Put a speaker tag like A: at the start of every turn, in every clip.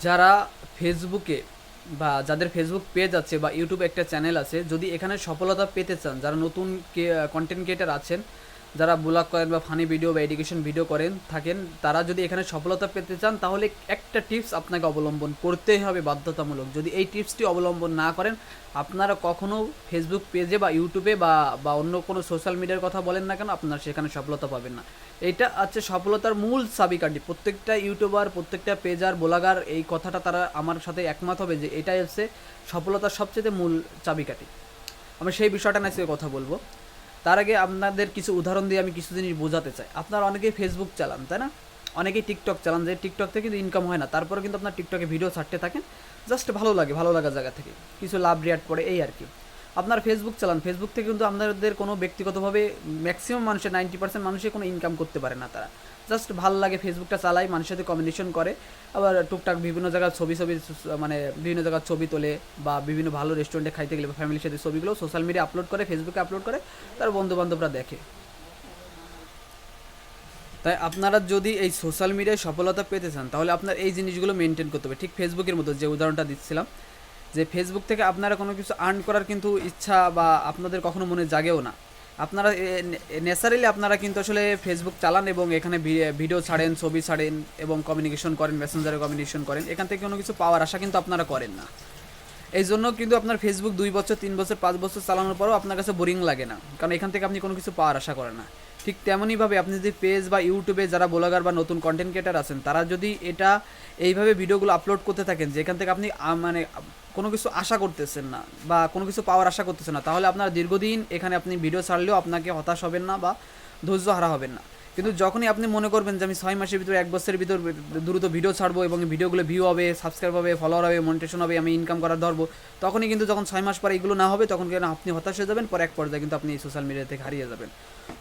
A: যারা ফেসবুকে বা যাদের ফেসবুক পেজ আছে বা ইউটিউবে একটা চ্যানেল আছে, যদি এখানে সফলতা পেতে চান, যারা নতুন কন্টেন্ট ক্রিয়েটার আছেন, যারা ব্লগ করেন বা ফানি ভিডিও বা এডুকেশন ভিডিও করেন থাকেন, তারা যদি এখানে সফলতা পেতে চান তাহলে একটা টিপস আপনাকে অবলম্বন করতেই হবে বাধ্যতামূলক। যদি এই টিপসটি অবলম্বন না করেন, আপনারা কখনো ফেসবুক পেজে বা ইউটিউবে বা অন্য কোনো সোশ্যাল মিডিয়ার কথা বলেন না কেন, আপনারা সেখানে সফলতা পাবেন না। এইটা আছে সফলতার মূল চাবিকাঠি। প্রত্যেকটা ইউটিউবার, প্রত্যেকটা পেজার, ব্লগার এই কথাটা তারা আমার সাথে একমত হবে যে এটাই হচ্ছে সফলতার সবচেয়ে মূল চাবিকাঠি। আমি সেই বিষয়টা নিয়ে কথা বলবো। তার আগে আপনাদের কিছু উদাহরণ দিয়ে আমি কিছু জিনিস বোঝাতে চাই। আপনারা অনেকেই ফেসবুক চালান, তাই না? অনেকেই টিকটক চালান, যে টিকটক থেকে কিন্তু ইনকাম হয় না, তারপরে কিন্তু আপনার টিকটকে ভিডিও ছাড়তে থাকেন, জাস্ট ভালো লাগে, ভালো লাগার জায়গা থেকে কিছু লাভ রিয়াক্ট পড়ে, এই আর কি। আপনার ফেসবুক চালান, ফেসবুক থেকে কিন্তু আপনাদের কোনো ব্যক্তিগতভাবে ম্যাক্সিমাম মানুষের 90% মানুষের কোনো ইনকাম করতে পারে না। তারা জাস্ট ভালো লাগে ফেসবুকটা চালায়, মানুষের সাথে কমিউনিকেশন করে, আবার টুকটাক বিভিন্ন জায়গায় ছবি ছবি মানে বিভিন্ন জায়গায় ছবি তোলে, বা বিভিন্ন ভালো রেস্টুরেন্টে খাইতে গেলে বা ফ্যামিলির সাথে ছবিগুলো সোশ্যাল মিডিয়া আপলোড করে, ফেসবুকে আপলোড করে, তার বন্ধু বান্ধবরা দেখে। তাই আপনারা যদি এই সোশ্যাল মিডিয়ায় সফলতা পেতে চান, তাহলে আপনার এই জিনিসগুলো মেনটেন করতে হবে। ঠিক ফেসবুকের মতো যে উদাহরণটা দিচ্ছিলাম, যে ফেসবুক থেকে আপনারা কোনো কিছু আর্ন করার কিন্তু ইচ্ছা বা আপনাদের কখনো মনে জাগেও না। আপনারা ন্যাচারালি আপনারা কিন্তু আসলে ফেসবুক চালান এবং এখানে ভিডিও ছাড়েন, ছবি ছাড়েন এবং কমিউনিকেশন করেন, মেসেঞ্জারে কমিউনিকেশন করেন, এখান থেকে কোনো কিছু পাওয়ার আশা কিন্তু আপনারা করেন না। এই জন্য কিন্তু আপনার ফেসবুক 2 বছর, 3 বছর, 5 বছর চালানোর পরেও আপনার কাছে বোরিং লাগে না, কারণ এখান থেকে আপনি কোনো কিছু পাওয়ার আশা করেন না। ঠিক তেমনইভাবে আপনি যদি পেজ বা ইউটিউবে যারা ব্লগার বা নতুন কন্টেন্ট ক্রিয়েটার আছেন, তারা যদি এটা এইভাবে ভিডিওগুলো আপলোড করতে থাকেন যেখান থেকে আপনি মানে কোনো কিছু আশা করতেছেন না বা কোনো কিছু পাওয়ার আশা করতেছেন না, তাহলে আপনার দীর্ঘদিন এখানে আপনি ভিডিও ছাড়লেও আপনাকে হতাশ হবেন না বা ধৈর্য হারা হবেন না। কিন্তু যখনই আপনি মনে করবেন যে আমি 6 মাসের ভিতরে, 1 বছরের ভিতর দ্রুত ভিডিও ছাড়বো এবং ভিডিওগুলো ভিউ হবে, সাবস্ক্রাইব হবে, ফলোয়ার হবে, মনিটেশন হবে, আমি ইনকাম করার ধরবো, তখনই কিন্তু যখন 6 মাস পরে এগুলো না হবে, তখন কিন্তু আপনি হতাশ হয়ে যাবেন, পরে এক পর্যায়ে কিন্তু আপনি সোশ্যাল মিডিয়া থেকে হারিয়ে যাবেন।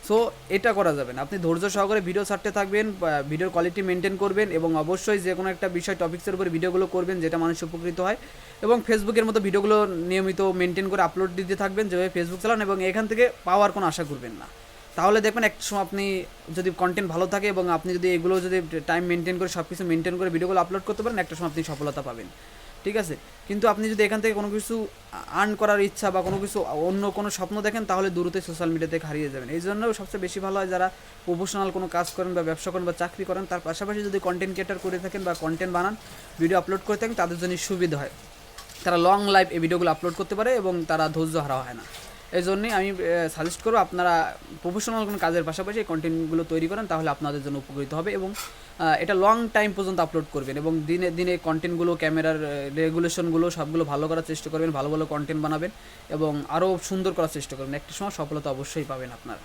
A: সো এটা করা যাবে না। আপনি ধৈর্য সহকারে ভিডিও ছাড়তে থাকবেন, ভিডিওর কোয়ালিটি মেনটেন করবেন এবং অবশ্যই যে কোনো একটা বিষয় টপিক্সের উপরে ভিডিওগুলো করবেন যেটা মানুষ উপকৃত হয়, এবং ফেসবুকের মতো ভিডিওগুলো নিয়মিত মেনটেন করে আপলোড দিতে থাকবেন যেভাবে ফেসবুক চালান, এবং এখান থেকে পাওয়ার কোনো আশা করবেন না। তাহলে দেখবেন একটা সময় আপনি যদি কন্টেন্ট ভালো থাকে এবং আপনি যদি এগুলো যদি টাইম মেনটেন করে সব কিছু মেনটেন করে ভিডিওগুলো আপলোড করতে পারেন, একটা সময় আপনি সফলতা পাবেন। ঠিক আছে? কিন্তু আপনি যদি এখান থেকে কোনো কিছু আর্ন করার ইচ্ছা বা কোনো কিছু অন্য কোনো স্বপ্ন দেখেন, তাহলে দ্রুতই সোশ্যাল মিডিয়া থেকে হারিয়ে যাবেন। এই জন্য সবচেয়ে বেশি ভালো হয় যারা প্রফেশনাল কোনো কাজ করেন বা ব্যবসা করেন বা চাকরি করেন, তার পাশাপাশি যদি কন্টেন্ট ক্রিয়েটার করে থাকেন বা কন্টেন্ট বানান, ভিডিও আপলোড করে থাকেন, তাদের জন্য সুবিধা হয়। তারা লং লাইভ এই ভিডিওগুলো আপলোড করতে পারে এবং তারা ধৈর্য হারা হয় না। এই জন্যই আমি সাজেস্ট করবো আপনারা প্রফেশনাল কোনো কাজের পাশাপাশি এই কন্টেন্টগুলো তৈরি করেন, তাহলে আপনাদের জন্য উপকৃত হবে। এবং এটা লং টাইম পর্যন্ত আপলোড করবেন এবং দিনে দিনে কন্টেন্টগুলো, ক্যামেরার রেগুলেশনগুলো সবগুলো ভালো করার চেষ্টা করবেন, ভালো ভালো কন্টেন্ট বানাবেন এবং আরও সুন্দর করার চেষ্টা করবেন। একটা সময় সফলতা অবশ্যই পাবেন আপনারা।